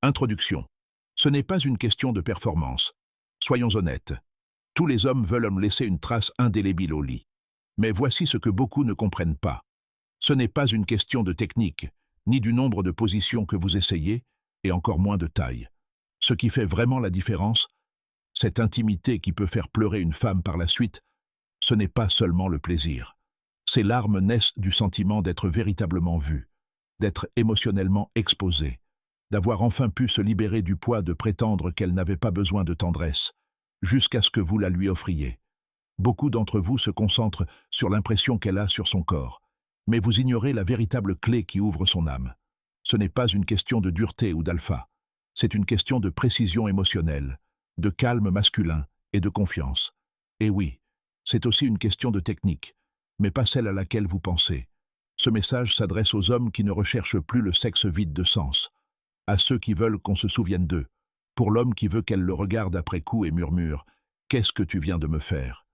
Introduction. Ce n'est pas une question de performance. Soyons honnêtes. Tous les hommes veulent me laisser une trace indélébile au lit. Mais voici ce que beaucoup ne comprennent pas. Ce n'est pas une question de technique, ni du nombre de positions que vous essayez, et encore moins de taille. Ce qui fait vraiment la différence, cette intimité qui peut faire pleurer une femme par la suite, ce n'est pas seulement le plaisir. Ces larmes naissent du sentiment d'être véritablement vu, d'être émotionnellement exposé, d'avoir enfin pu se libérer du poids de prétendre qu'elle n'avait pas besoin de tendresse, jusqu'à ce que vous la lui offriez. Beaucoup d'entre vous se concentrent sur l'impression qu'elle a sur son corps, mais vous ignorez la véritable clé qui ouvre son âme. Ce n'est pas une question de dureté ou d'alpha, c'est une question de précision émotionnelle, de calme masculin et de confiance. Et oui, c'est aussi une question de technique, mais pas celle à laquelle vous pensez. Ce message s'adresse aux hommes qui ne recherchent plus le sexe vide de sens, à ceux qui veulent qu'on se souvienne d'eux, pour l'homme qui veut qu'elle le regarde après coup et murmure « Qu'est-ce que tu viens de me faire ?»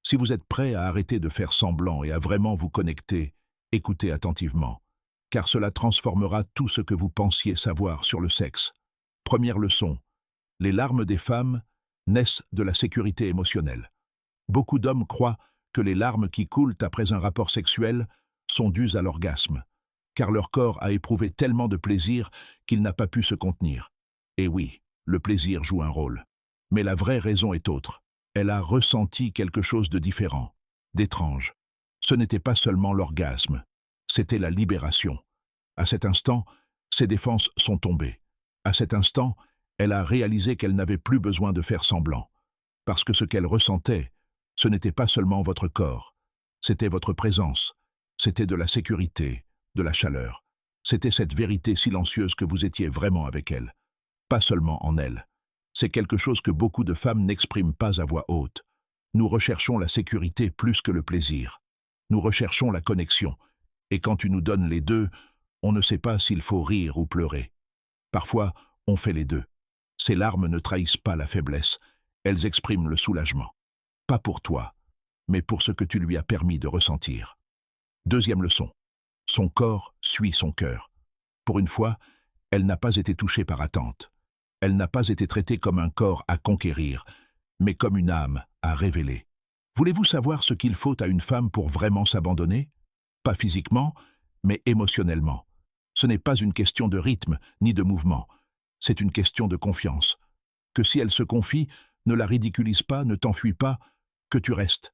Si vous êtes prêt à arrêter de faire semblant et à vraiment vous connecter, écoutez attentivement, car cela transformera tout ce que vous pensiez savoir sur le sexe. Première leçon, les larmes des femmes naissent de la sécurité émotionnelle. Beaucoup d'hommes croient que les larmes qui coulent après un rapport sexuel sont dues à l'orgasme, car leur corps a éprouvé tellement de plaisir qu'il n'a pas pu se contenir. Et oui, le plaisir joue un rôle. Mais la vraie raison est autre. Elle a ressenti quelque chose de différent, d'étrange. Ce n'était pas seulement l'orgasme, c'était la libération. À cet instant, ses défenses sont tombées. À cet instant, elle a réalisé qu'elle n'avait plus besoin de faire semblant. Parce que ce qu'elle ressentait, ce n'était pas seulement votre corps, c'était votre présence, c'était de la sécurité, de la chaleur. C'était cette vérité silencieuse que vous étiez vraiment avec elle, pas seulement en elle. C'est quelque chose que beaucoup de femmes n'expriment pas à voix haute. Nous recherchons la sécurité plus que le plaisir. Nous recherchons la connexion. Et quand tu nous donnes les deux, on ne sait pas s'il faut rire ou pleurer. Parfois, on fait les deux. Ces larmes ne trahissent pas la faiblesse. Elles expriment le soulagement. Pas pour toi, mais pour ce que tu lui as permis de ressentir. Deuxième leçon. Son corps suit son cœur. Pour une fois, elle n'a pas été touchée par attente. Elle n'a pas été traitée comme un corps à conquérir, mais comme une âme à révéler. Voulez-vous savoir ce qu'il faut à une femme pour vraiment s'abandonner? Pas physiquement, mais émotionnellement. Ce n'est pas une question de rythme ni de mouvement. C'est une question de confiance. Que si elle se confie, ne la ridiculise pas, ne t'enfuis pas, que tu restes.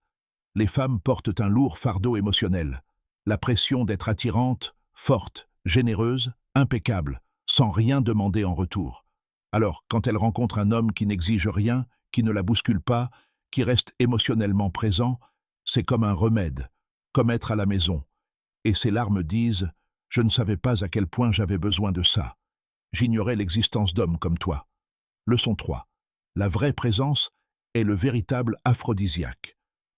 Les femmes portent un lourd fardeau émotionnel. La pression d'être attirante, forte, généreuse, impeccable, sans rien demander en retour. Alors, quand elle rencontre un homme qui n'exige rien, qui ne la bouscule pas, qui reste émotionnellement présent, c'est comme un remède, comme être à la maison. Et ses larmes disent « Je ne savais pas à quel point j'avais besoin de ça. J'ignorais l'existence d'hommes comme toi. » Leçon 3. La vraie présence est le véritable aphrodisiaque.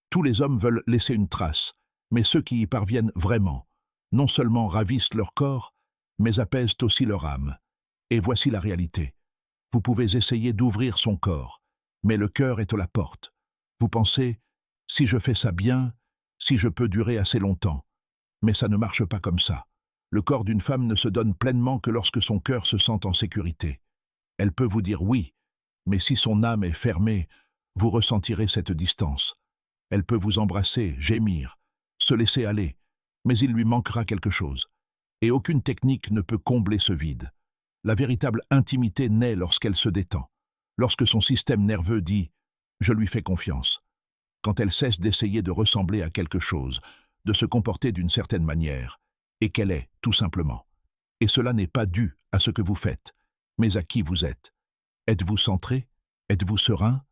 Tous les hommes veulent laisser une trace, mais ceux qui y parviennent vraiment, non seulement ravissent leur corps, mais apaisent aussi leur âme. Et voici la réalité. Vous pouvez essayer d'ouvrir son corps, mais le cœur est à la porte. Vous pensez, si je fais ça bien, si je peux durer assez longtemps. Mais ça ne marche pas comme ça. Le corps d'une femme ne se donne pleinement que lorsque son cœur se sent en sécurité. Elle peut vous dire oui, mais si son âme est fermée, vous ressentirez cette distance. Elle peut vous embrasser, gémir, se laisser aller, mais il lui manquera quelque chose. Et aucune technique ne peut combler ce vide. La véritable intimité naît lorsqu'elle se détend, lorsque son système nerveux dit « je lui fais confiance », quand elle cesse d'essayer de ressembler à quelque chose, de se comporter d'une certaine manière, et qu'elle est, tout simplement. Et cela n'est pas dû à ce que vous faites, mais à qui vous êtes. Êtes-vous centré? Êtes-vous serein?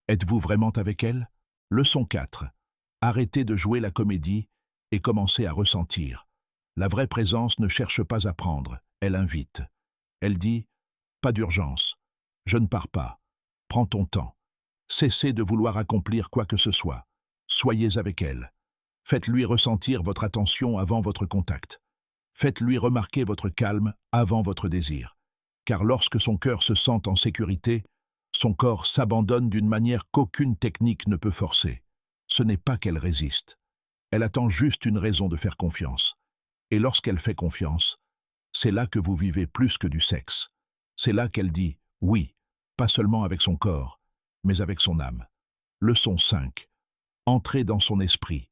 Êtes-vous vraiment avec elle? Leçon 4. Arrêtez de jouer la comédie et commencez à ressentir. La vraie présence ne cherche pas à prendre, elle invite. Elle dit « Pas d'urgence, je ne pars pas, prends ton temps, cessez de vouloir accomplir quoi que ce soit, soyez avec elle. Faites-lui ressentir votre attention avant votre contact. Faites-lui remarquer votre calme avant votre désir. Car lorsque son cœur se sent en sécurité, son corps s'abandonne d'une manière qu'aucune technique ne peut forcer. Ce n'est pas qu'elle résiste. Elle attend juste une raison de faire confiance. Et lorsqu'elle fait confiance, c'est là que vous vivez plus que du sexe. C'est là qu'elle dit « oui », pas seulement avec son corps, mais avec son âme. Leçon 5. Entrez dans son esprit,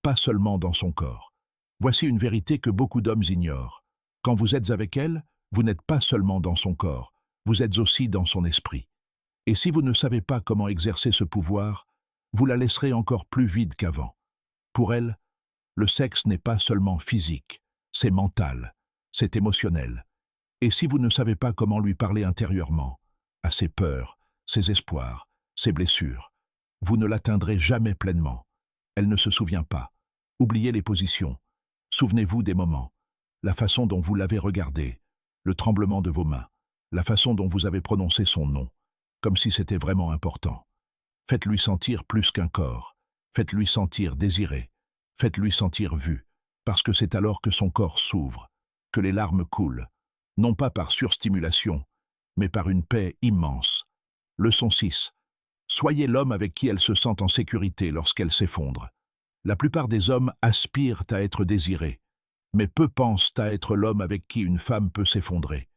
pas seulement dans son corps. Voici une vérité que beaucoup d'hommes ignorent. Quand vous êtes avec elle, vous n'êtes pas seulement dans son corps, vous êtes aussi dans son esprit. Et si vous ne savez pas comment exercer ce pouvoir, vous la laisserez encore plus vide qu'avant. Pour elle, le sexe n'est pas seulement physique, c'est mental, c'est émotionnel. Et si vous ne savez pas comment lui parler intérieurement, à ses peurs, ses espoirs, ses blessures, vous ne l'atteindrez jamais pleinement. Elle ne se souvient pas. Oubliez les positions. Souvenez-vous des moments, la façon dont vous l'avez regardé, le tremblement de vos mains, la façon dont vous avez prononcé son nom, comme si c'était vraiment important. Faites-lui sentir plus qu'un corps. Faites-lui sentir désiré. Faites-lui sentir vu, parce que c'est alors que son corps s'ouvre, que les larmes coulent, non pas par surstimulation, mais par une paix immense. Leçon 6. Soyez l'homme avec qui elle se sent en sécurité lorsqu'elle s'effondre. La plupart des hommes aspirent à être désirés, mais peu pensent à être l'homme avec qui une femme peut s'effondrer.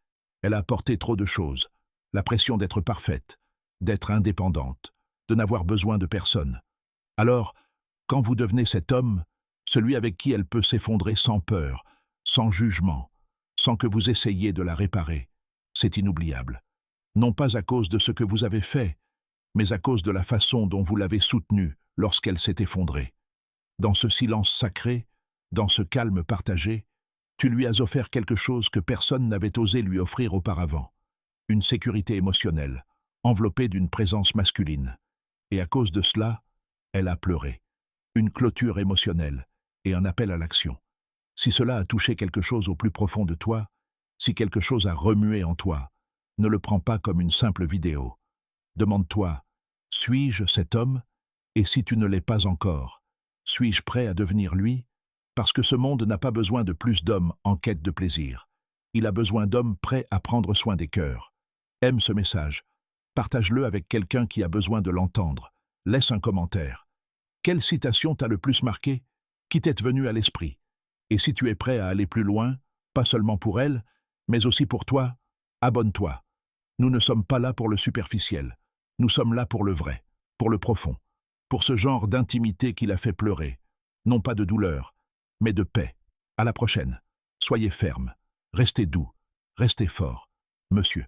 Elle a apporté trop de choses, la pression d'être parfaite, d'être indépendante, de n'avoir besoin de personne. Alors, quand vous devenez cet homme, celui avec qui elle peut s'effondrer sans peur, sans jugement, sans que vous essayiez de la réparer, c'est inoubliable. Non pas à cause de ce que vous avez fait, mais à cause de la façon dont vous l'avez soutenue lorsqu'elle s'est effondrée. Dans ce silence sacré, dans ce calme partagé, tu lui as offert quelque chose que personne n'avait osé lui offrir auparavant. Une sécurité émotionnelle, enveloppée d'une présence masculine. Et à cause de cela, elle a pleuré. Une clôture émotionnelle et un appel à l'action. Si cela a touché quelque chose au plus profond de toi, si quelque chose a remué en toi, ne le prends pas comme une simple vidéo. Demande-toi, suis-je cet homme? Et si tu ne l'es pas encore, suis-je prêt à devenir lui? Parce que ce monde n'a pas besoin de plus d'hommes en quête de plaisir. Il a besoin d'hommes prêts à prendre soin des cœurs. Aime ce message. Partage-le avec quelqu'un qui a besoin de l'entendre. Laisse un commentaire. Quelle citation t'a le plus marqué? Qui t'est venue à l'esprit? Et si tu es prêt à aller plus loin, pas seulement pour elle, mais aussi pour toi, abonne-toi. Nous ne sommes pas là pour le superficiel. Nous sommes là pour le vrai, pour le profond, pour ce genre d'intimité qui l'a fait pleurer. Non pas de douleur, mais de paix. À la prochaine. Soyez ferme. Restez doux. Restez fort. Monsieur.